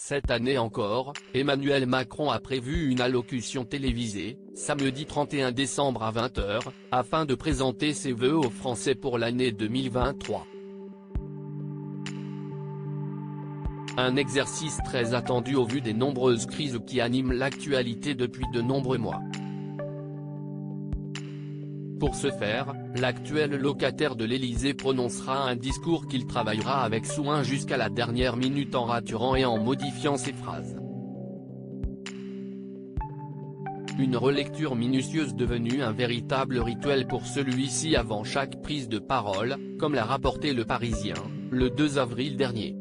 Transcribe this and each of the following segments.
Cette année encore, Emmanuel Macron a prévu une allocution télévisée, samedi 31 décembre à 20 h, afin de présenter ses vœux aux Français pour l'année 2023. Un exercice très attendu au vu des nombreuses crises qui animent l'actualité depuis de nombreux mois. Pour ce faire, l'actuel locataire de l'Élysée prononcera un discours qu'il travaillera avec soin jusqu'à la dernière minute en raturant et en modifiant ses phrases. Une relecture minutieuse devenue un véritable rituel pour celui-ci avant chaque prise de parole, comme l'a rapporté Le Parisien, le 2 avril dernier.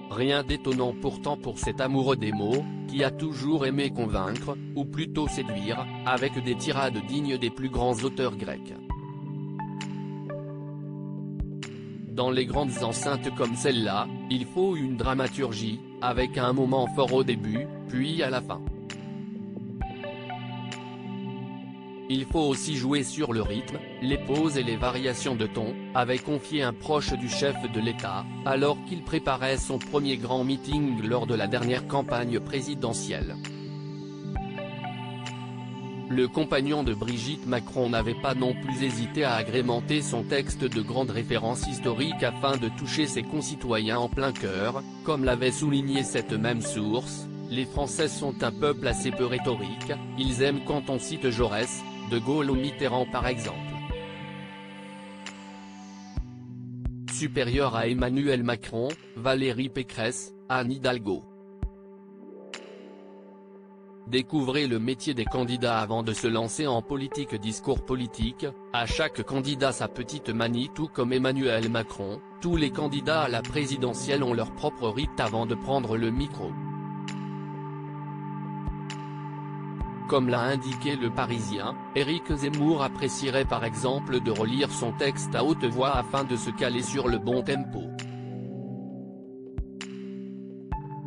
Rien d'étonnant pourtant pour cet amoureux des mots, qui a toujours aimé convaincre, ou plutôt séduire, avec des tirades dignes des plus grands auteurs grecs. Dans les grandes enceintes comme celle-là, il faut une dramaturgie, avec un moment fort au début, puis à la fin. Il faut aussi jouer sur le rythme, les pauses et les variations de ton, avait confié un proche du chef de l'État, alors qu'il préparait son premier grand meeting lors de la dernière campagne présidentielle. Le compagnon de Brigitte Macron n'avait pas non plus hésité à agrémenter son texte de grandes références historiques afin de toucher ses concitoyens en plein cœur, comme l'avait souligné cette même source. Les Français sont un peuple assez peu rhétorique, ils aiment quand on cite Jaurès, De Gaulle ou Mitterrand par exemple. Supérieur à Emmanuel Macron, Valérie Pécresse, Anne Hidalgo. Découvrez le métier des candidats avant de se lancer en politique. Discours politique, à chaque candidat sa petite manie. Tout comme Emmanuel Macron, tous les candidats à la présidentielle ont leur propre rite avant de prendre le micro. Comme l'a indiqué Le Parisien, Éric Zemmour apprécierait par exemple de relire son texte à haute voix afin de se caler sur le bon tempo.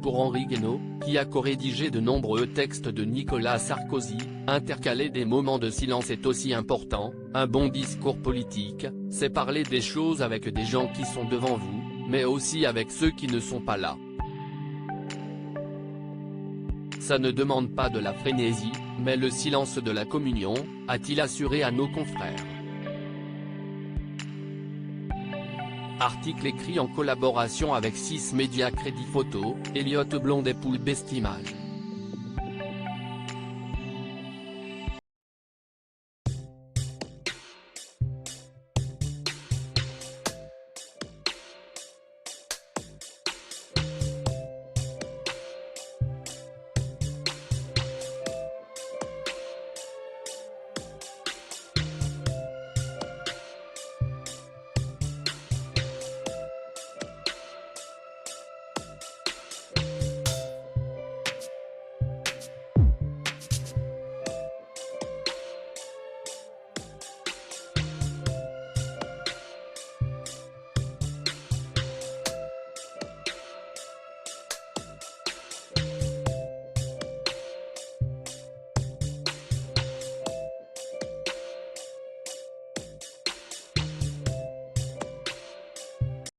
Pour Henri Guénaud, qui a co-rédigé de nombreux textes de Nicolas Sarkozy, intercaler des moments de silence est aussi important. Un bon discours politique, c'est parler des choses avec des gens qui sont devant vous, mais aussi avec ceux qui ne sont pas là. Ça ne demande pas de la frénésie, mais le silence de la communion, a-t-il assuré à nos confrères. Article écrit en collaboration avec 6 médias Crédit Photo, Elliott Blondet Poule Best Image.